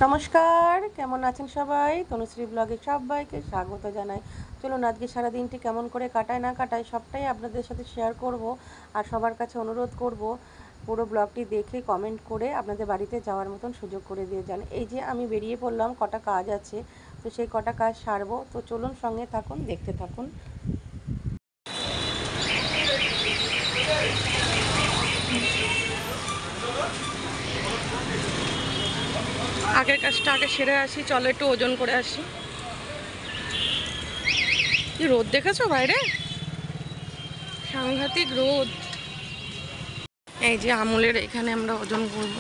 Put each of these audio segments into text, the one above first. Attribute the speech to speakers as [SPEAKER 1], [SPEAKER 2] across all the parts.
[SPEAKER 1] নমস্কার, কেমন আছেন সবাই? তনুশ্রী ব্লগে সবাইকে স্বাগত জানাই। চলুন আজকে সারাদিনটি কেমন করে কাটায় না কাটায় সবটাই আপনাদের সাথে শেয়ার করব। আর সবার কাছে অনুরোধ করব পুরো ব্লগটি দেখে কমেন্ট করে আপনাদের বাড়িতে যাওয়ার মতন সুযোগ করে দিয়ে যান। এই যে আমি বেরিয়ে পড়লাম, কটা কাজ আছে, তো সেই কটা কাজ সারবো। তো চলুন সঙ্গে থাকুন, দেখতে থাকুন। আগের কাজটা আগে সেরে আসি, চলো একটু ওজন করে আসি। কি রোদ দেখেছো বাইরে? সাংঘাতিক রোদ। এই যে আমুলের এখানে আমরা ওজন করব।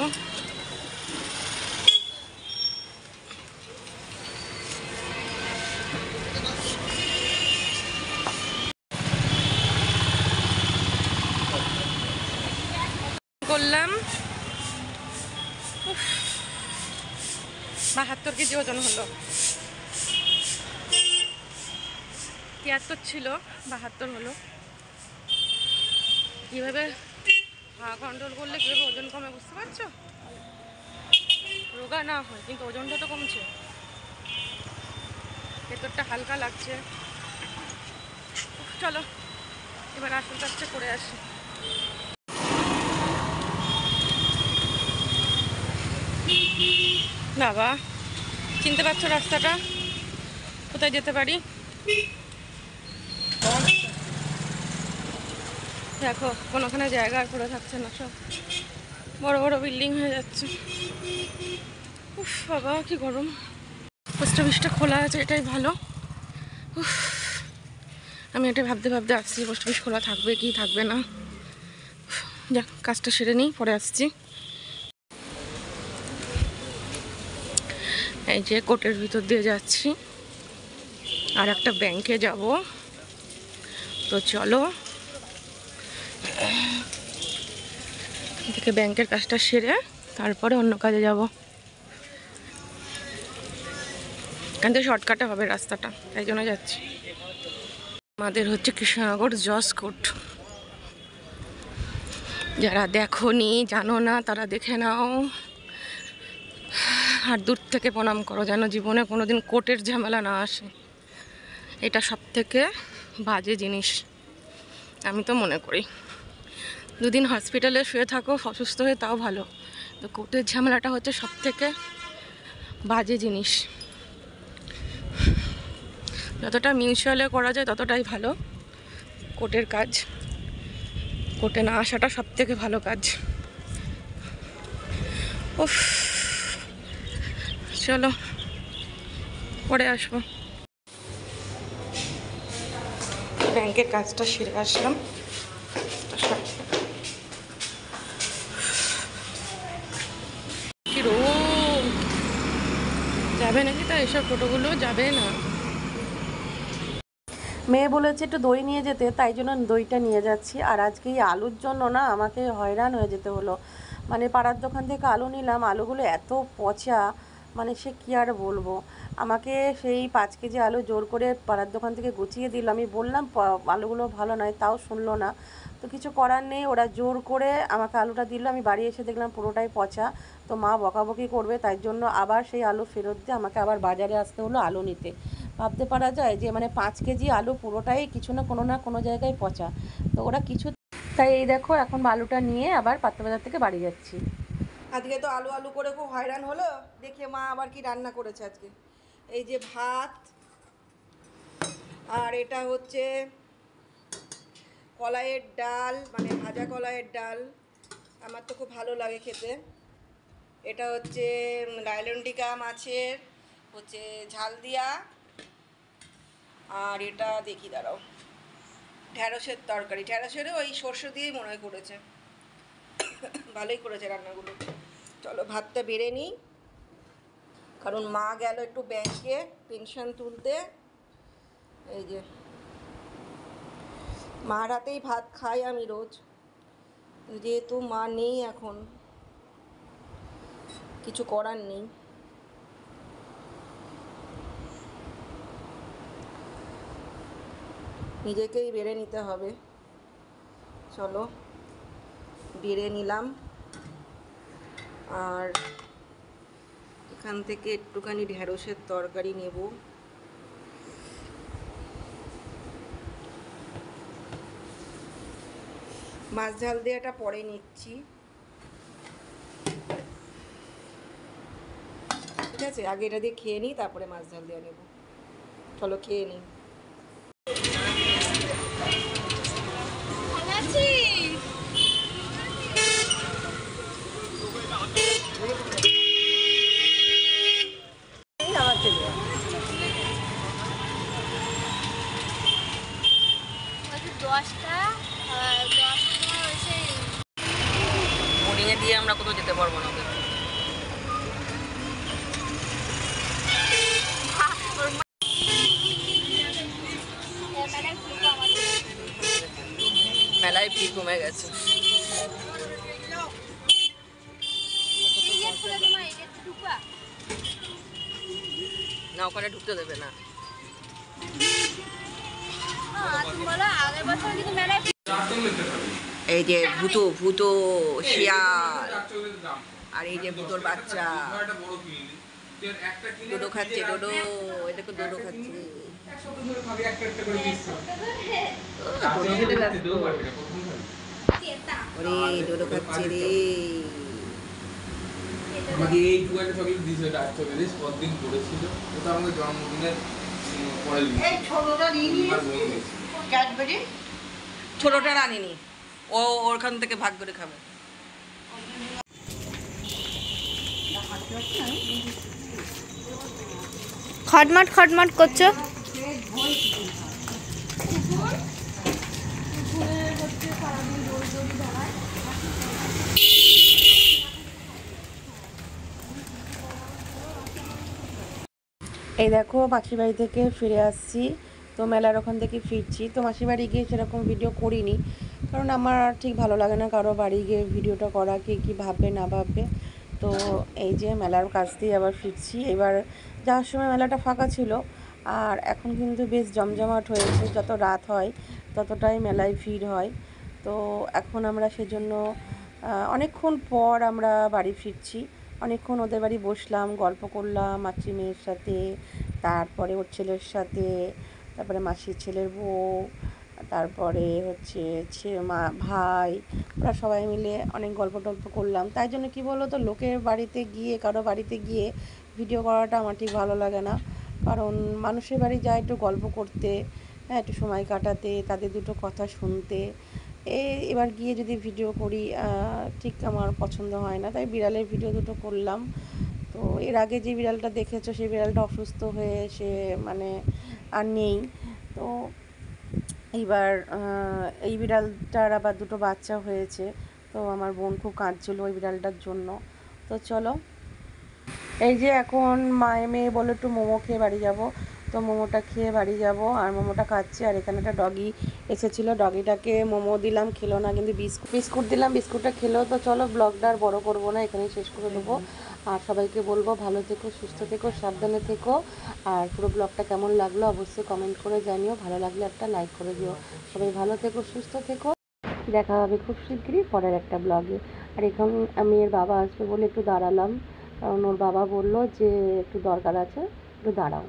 [SPEAKER 1] করলাম 72 কেজি ওজন হলো। 73 ছিল, 72 হলো। কীভাবে কন্ট্রোল করলে কীভাবে ওজন কমে বুঝতে পারছো? রোগা না হয় কিন্তু ওজনটা তো কমছে, ভেতরটা হালকা লাগছে। চলো এবার আসল কাজটা করে আসি। বাবা, চিনতে পারছো রাস্তাটা? কোথায় যেতে পারি? দেখো কোনোখানে জায়গা আর পড়ে থাকছে না, সব বড় বড় বিল্ডিং হয়ে যাচ্ছে। উফ বাবা কি গরম। পোস্ট অফিসটা খোলা আছে, এটাই ভালো। উফ, আমি এটা ভাবতে ভাবতে আসছি পোস্ট অফিস খোলা থাকবে কি থাকবে না। যাক কাজটা সেরে নিই, পরে আসছি। এই যে কোর্টের ভিতর দিয়ে যাচ্ছি, আর একটা ব্যাংকে যাব। তো চলো এদিকে ব্যাংকের কাজটা সেরে তারপরে অন্য কাজে যাব। এখান থেকে শর্টকাটে হবে রাস্তাটা, তাই জন্য যাচ্ছি। আমাদের হচ্ছে কৃষ্ণনগর জজ কোর্ট। যারা দেখোনি জানো না তারা দেখে নাও, আর দূর থেকে প্রণাম করো, যেন জীবনে কোনোদিন কোর্টের ঝামেলা না আসে। এটা সব থেকে বাজে জিনিস আমি তো মনে করি। দুদিন হসপিটালে শুয়ে থাকো অসুস্থ হয়ে, তাও ভালো। তো কোর্টের ঝামেলাটা হচ্ছে সব থেকে বাজে জিনিস। যতটা মিউচুয়ালে করা যায় ততটাই ভালো। কোর্টের কাজ, কোর্টে না আসাটা সব থেকে ভালো কাজ। উফ, চলো পরে আসবো। ব্যাংকের কাজটা সেরে আসলাম। কি রোদ, যাবে নাকি? তা এসব টোটোগুলো যাবে না। মেয়ে বলেছে একটু দই নিয়ে যেতে, তাই জন্য দইটা নিয়ে যাচ্ছি। আর আজকে এই আলুর জন্য না আমাকে হয়রান হয়ে যেতে হলো। মানে পাড়ার দোকান থেকে আলু নিলাম, আলুগুলো এত পচা, মানে সে কী আর বলবো। আমাকে সেই 5 কেজি আলু জোর করে পাড়ার দোকান থেকে গুছিয়ে দিল। আমি বললাম আলুগুলো ভালো নয়, তাও শুনলো না। তো কিছু করার নেই, ওরা জোর করে আমাকে আলুটা দিল। আমি বাড়ি এসে দেখলাম পুরোটাই পচা। তো মা বকাবকি করবে, তাই জন্য আবার সেই আলু ফেরত দিয়ে আমাকে আবার বাজারে আসতে হলো আলু নিতে। ভাবতে পারা যায় যে মানে 5 কেজি আলু পুরোটাই কিছু না কোনো জায়গায় পচা। তো ওরা কিছু, তাই এই দেখো এখন আলুটা নিয়ে আবার পাত্রবাজার থেকে বাড়ি যাচ্ছি। আজকে তো আলু আলু করে খুব হয়রান হলো। দেখে মা আবার কি রান্না করেছে আজকে। এই যে ভাত, আর এটা হচ্ছে কলাইয়ের ডাল, মানে ভাজা কলাইয়ের ডাল। আমার তো খুব ভালো লাগে খেতে। এটা হচ্ছে ডায়লন্ডিকা মাছের হচ্ছে ঝাল দিয়া। আর এটা দেখি দাঁড়াও, ঢ্যাঁড়সের তরকারি। ঢ্যাঁড়সেরও ওই সর্ষে দিয়েই মনে হয় করেছে। ভালোই করেছে রান্নাগুলো। চলো ভাতটা বেড়ে নিই, কারণ মা গেল একটু ব্যাংকে পেনশন তুলতে। এই যে মার হাতেই ভাত খাই আমি রোজ, যেহেতু মা নেই এখন, কিছু করার নেই। নিজেকেই বেড়ে নিতে হবে। চলো বেড়ে নিলাম। আর এখান থেকে একটুখানি ঢেঁড়সের তরকারি নেব। মাছ ঝাল দেওয়াটা পরে নিচ্ছি, ঠিক আছে? আগে এটা দিয়ে খেয়ে নিই, তারপরে মাছ ঝাল দেওয়া নেব। চলো খেয়ে নিই। বোর্ডিংয়ে দিয়ে আমরা কোথাও যেতে পারবো না। মেলায় ভিড় কমে গেছে। না, ওখানে ঢুকতে দেবে না। এই যে ভূতো শিয়াল, আর এই যে ভূতোর বাচ্চা ডোডো খাচ্ছে। ডোডো, এটা তো ডোডো খাচ্ছে। ওরে ডোডো খাচ্ছে রে।
[SPEAKER 2] আমাকে এই টুকাটা চকলেট দিয়েছে, ডার্ক চকলেট কতদিন করেছিল, ওটা আমাকে জন্মদিনের পরে এই ছোটটা নিয়ে ক্যাডবেরি।
[SPEAKER 1] ছোটটা আনিনি, ও ওখান থেকে ভাগ করে খাবে।
[SPEAKER 3] খটমট খটমট করছো।
[SPEAKER 1] এই দেখো মাসির বাড়ি থেকে ফিরে আসছি, তো মেলার ওখান থেকে ফিরছি। তো মাসির বাড়ি গিয়ে সেরকম ভিডিও করিনি, কারণ আমার ঠিক ভালো লাগে না কারো বাড়ি গিয়ে ভিডিওটা করা, কে কী ভাববে না ভাববে। তো এই যে মেলার কাছ দিয়ে আবার ফিরছি। এবার যাওয়ার সময় মেলাটা ফাঁকা ছিল, আর এখন কিন্তু বেশ জমজমাট হয়েছে। যত রাত হয় ততটাই মেলায় ভিড় হয়। তো এখন আমরা সেজন্য অনেকক্ষণ পর আমরা বাড়ি ফিরছি। অনেকক্ষণ ওদের বাড়ি বসলাম, গল্প করলাম মাসি মেয়ের সাথে, তারপরে ওর ছেলের সাথে, তারপরে মাসির ছেলের বউ, তারপরে হচ্ছে ভাই, ওরা সবাই মিলে অনেক গল্প টল্প করলাম। তাই জন্য কী বলো তো, লোকের বাড়িতে গিয়ে, কারো বাড়িতে গিয়ে ভিডিও করাটা আমার ঠিক ভালো লাগে না। কারণ মানুষের বাড়ি যায় একটু গল্প করতে, হ্যাঁ, একটু সময় কাটাতে, তাদের দুটো কথা শুনতে। এবার গিয়ে যদি ভিডিও করি ঠিক আমার পছন্দ হয় না, তাই বিড়ালের ভিডিও দুটো করলাম। তো এর আগে যে বিড়ালটা দেখেছো, সেই বিড়ালটা অসুস্থ হয়ে সে মানে আর নেই। তো এইবার এই বিড়ালটার আবার দুটো বাচ্চা হয়েছে। তো আমার বোন খুব কাঁদছিল ওই বিড়ালটার জন্য। তো চলো, এই যে এখন মায়ে মেয়ে বলে একটু মোমো খেয়ে বাড়ি যাব। তো মোমোটা খেয়ে বাড়ি যাব, আর মোমোটা খাচ্ছি। আর এখানে একটা ডগি এসেছিলো, ডগিটাকে মোমো দিলাম, খেলো না, কিন্তু বিস্কুট দিলাম, বিস্কুটটা খেলো। তো চলো, ব্লগটা আর বড়ো করবো না, এখানেই শেষ করে দেবো। আর সবাইকে বলবো ভালো থেকো, সুস্থ থেকো, সাবধানে থেকো। আর পুরো ব্লগটা কেমন লাগলো অবশ্যই কমেন্ট করে জানিও, ভালো লাগলে একটা লাইক করে দিও। সবাই ভালো থেকো, সুস্থ থেকো। দেখা হবে খুব শিগগিরই পরের একটা ব্লগে। আর এখন আমি এর বাবা আসবে বলে একটু দাঁড়ালাম, কারণ ওর বাবা বললো যে একটু দরকার আছে, একটু দাঁড়াও।